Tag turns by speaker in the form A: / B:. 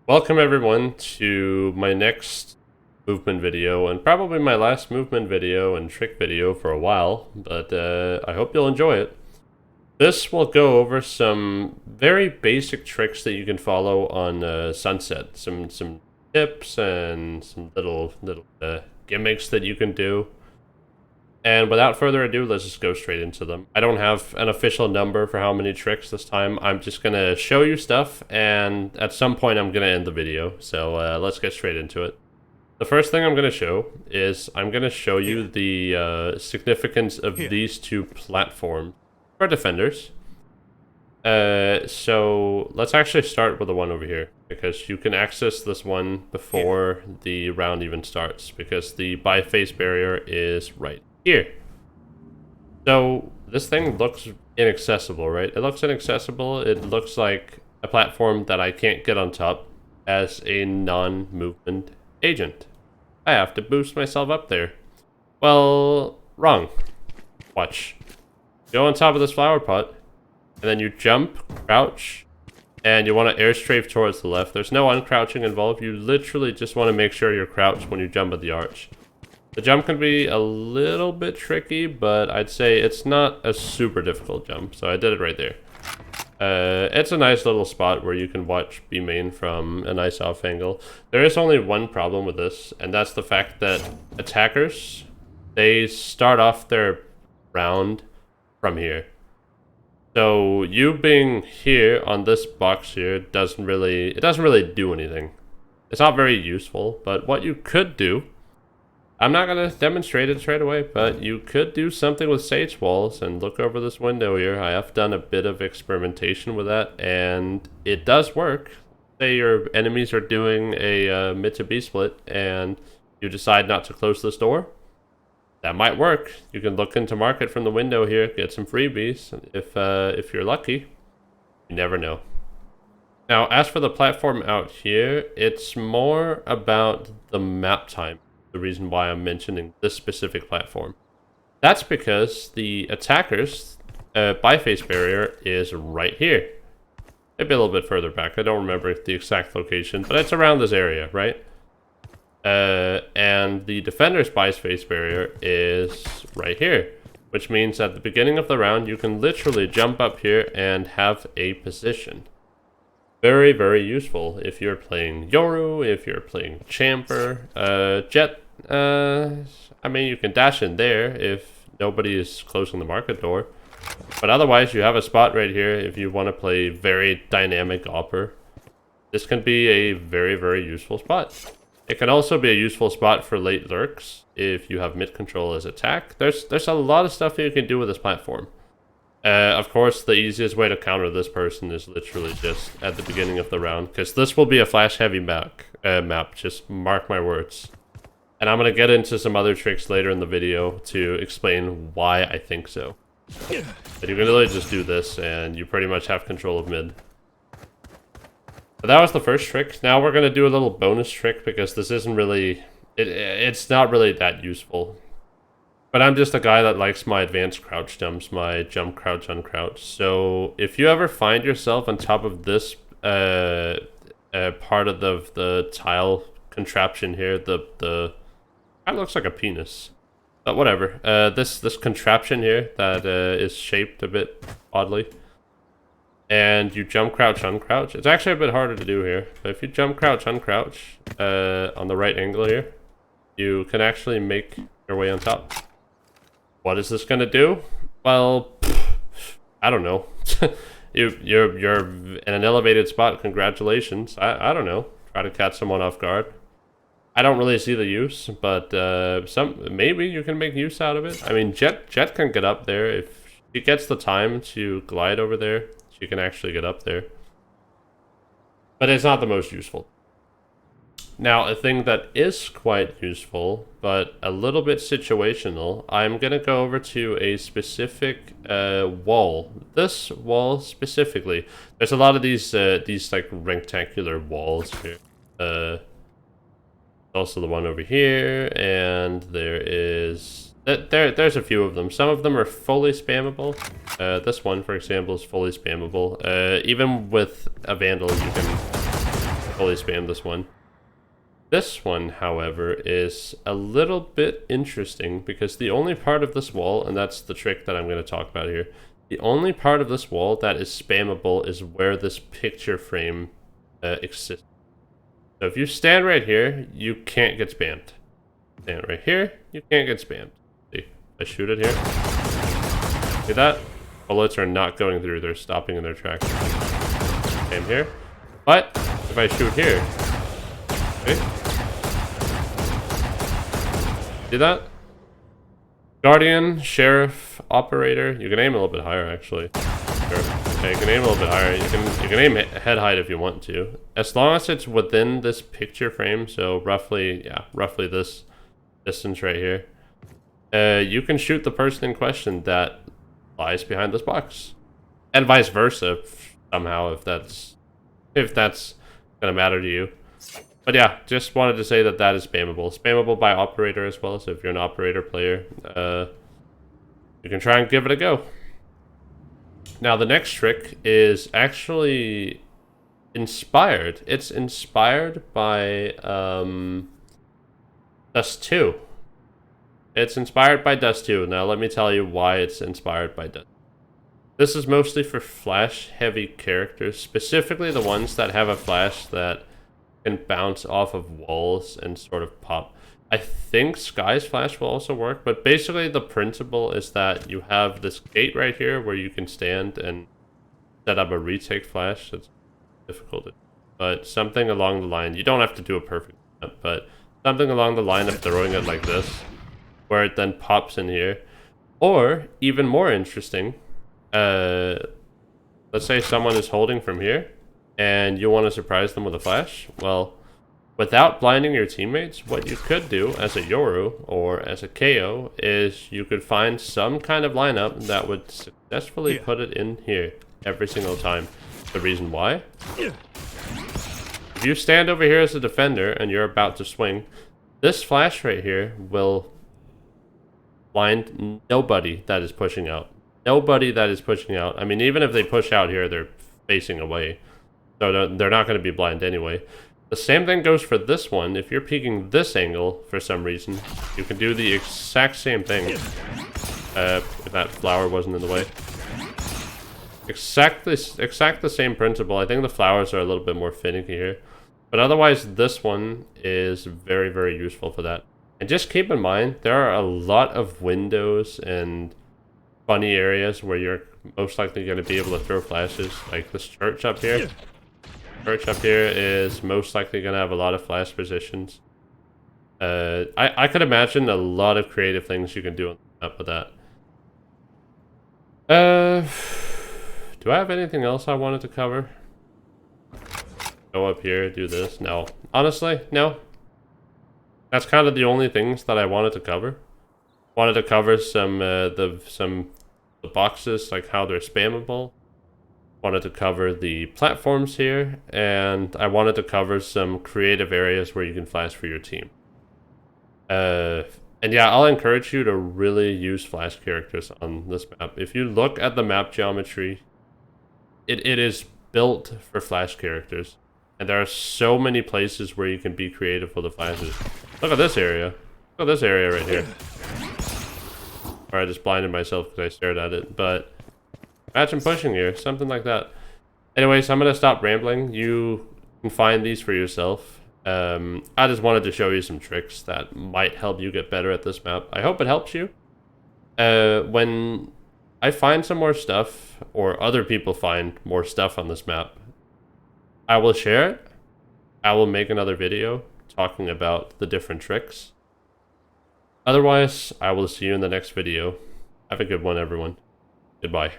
A: Welcome everyone to my next movement video, and probably my last movement video and trick video for a while, but I hope you'll enjoy it. This will go over some very basic tricks that you can follow on Sunset. Some tips and some little gimmicks that you can do. And without further ado, let's just go straight into them. I don't have an official number for how many tricks this time. I'm just going to show you stuff, and at some point I'm going to end the video. So let's get straight into it. The first thing I'm going to show is I'm going to show you the significance of these two platforms for defenders. So let's actually start with the one over here, because you can access this one before the round even starts, because the bi-face barrier is right here. So this thing looks inaccessible, right? It looks inaccessible. It looks like a platform that I can't get on top as a non-movement agent. I have to boost myself up there. Well, wrong. Watch. Go on top of this flower pot, and then you jump, crouch, and you want to air strafe towards the left. There's no uncrouching involved. You literally just want to make sure you're crouched when you jump at the arch. The jump can be a little bit tricky, but I'd say it's not a super difficult jump, so I did it right there. It's a nice little spot where you can watch B main from a nice off angle. There is only one problem with this, and that's the fact that attackers, they start off their round from here. So you being here on this box here doesn't really do anything. It's not very useful, but what you could do, I'm not going to demonstrate it straight away, but you could do something with sage walls and look over this window here. I have done a bit of experimentation with that, and it does work. Say your enemies are doing a mid to B split, and you decide not to close this door. That might work. You can look into market from the window here, get some freebies if you're lucky. You never know. Now, as for the platform out here, it's more about the map time. The reason why I'm mentioning this specific platform. That's because the attackers' bi-face barrier is right here. Maybe a little bit further back. I don't remember the exact location, but it's around this area, right? And the defender's bi-face barrier is right here, which means at the beginning of the round, you can literally jump up here and have a position. Very, very useful if you're playing Yoru, if you're playing Champer, Jet. I mean, you can dash in there if nobody is closing the market door. But otherwise, you have a spot right here if you want to play very dynamic Opper. This can be a very, very useful spot. It can also be a useful spot for late lurks if you have mid control as attack. There's a lot of stuff you can do with this platform. Of course, the easiest way to counter this person is literally just at the beginning of the round, because this will be a flash-heavy map, just mark my words. And I'm going to get into some other tricks later in the video to explain why I think so. But you can literally just do this, and you pretty much have control of mid. But that was the first trick. Now we're going to do a little bonus trick, because this isn't really... It's not really that useful. But I'm just a guy that likes my advanced crouch jumps, my jump, crouch, uncrouch. So if you ever find yourself on top of this part of the tile contraption here, that looks like a penis, but whatever. This contraption here that is shaped a bit oddly, and you jump, crouch, uncrouch. It's actually a bit harder to do here, but if you jump, crouch, uncrouch on the right angle here, you can actually make your way on top. What is this gonna do? Well, I don't know. You're in an elevated spot. Congratulations. I don't know. Try to catch someone off guard. I don't really see the use, but maybe you can make use out of it. I mean, Jet can get up there if she gets the time to glide over there. She can actually get up there, but it's not the most useful. Now, a thing that is quite useful, but a little bit situational, I'm going to go over to a specific wall. This wall specifically. There's a lot of these like rectangular walls here. Also the one over here, and there is... There's a few of them. Some of them are fully spammable. This one, for example, is fully spammable. Even with a Vandal, you can fully spam this one. This one, however, is a little bit interesting because the only part of this wall, and that's the trick that I'm going to talk about here, the only part of this wall that is spammable is where this picture frame exists. So if you stand right here, you can't get spammed. Stand right here, you can't get spammed. See, I shoot it here. See that? Bullets are not going through, they're stopping in their tracks. Spam here. But if I shoot here, okay. See that? Guardian, Sheriff, Operator. You can aim a little bit higher, actually. Sure. Okay, you can aim a little bit higher. You can aim head height if you want to. As long as it's within this picture frame, so roughly this distance right here, you can shoot the person in question that lies behind this box. And vice versa, somehow, if that's gonna matter to you. But yeah, just wanted to say that that is spammable. Spammable by operator as well, so if you're an operator player, you can try and give it a go. Now the next trick is actually inspired. It's inspired by Dust 2. It's inspired by Dust 2. Now let me tell you why it's inspired by Dust. This is mostly for flash-heavy characters, specifically the ones that have a flash that can bounce off of walls and sort of pop. I think Sky's flash will also work, but basically the principle is that you have this gate right here where you can stand and set up a retake flash. It's difficult, but something along the line, you don't have to do a perfect step, but something along the line of throwing it like this, where it then pops in here. Or, even more interesting, let's say someone is holding from here, and you want to surprise them with a flash. Well, without blinding your teammates, what you could do as a Yoru or as a KO is you could find some kind of lineup that would successfully put it in here every single time. The reason why? If you stand over here as a defender and you're about to swing, this flash right here will blind nobody that is pushing out. Nobody that is pushing out. I mean, even if they push out here, they're facing away. So they're not going to be blind anyway. The same thing goes for this one. If you're peeking this angle for some reason, you can do the exact same thing. If that flower wasn't in the way. Exact the same principle. I think the flowers are a little bit more finicky here. But otherwise, this one is very, very useful for that. And just keep in mind, there are a lot of windows and funny areas where you're most likely going to be able to throw flashes. Like this church up here. Church up here is most likely going to have a lot of flash positions. I could imagine a lot of creative things you can do on the map with that. Do I have anything else I wanted to cover? Go up here, do this. No. Honestly, no. That's kind of the only things that I wanted to cover. Wanted to cover some the boxes, like how they're spammable. Wanted to cover the platforms here, and I wanted to cover some creative areas where you can flash for your team. And yeah, I'll encourage you to really use flash characters on this map. If you look at the map geometry, it is built for flash characters. And there are so many places where you can be creative with the flashes. Look at this area. Look at this area right here. Or I just blinded myself because I stared at it, but imagine pushing here, something like that. Anyways, I'm going to stop rambling. You can find these for yourself. I just wanted to show you some tricks that might help you get better at this map. I hope it helps you. When I find some more stuff, or other people find more stuff on this map, I will share it. I will make another video talking about the different tricks. Otherwise, I will see you in the next video. Have a good one, everyone. Goodbye.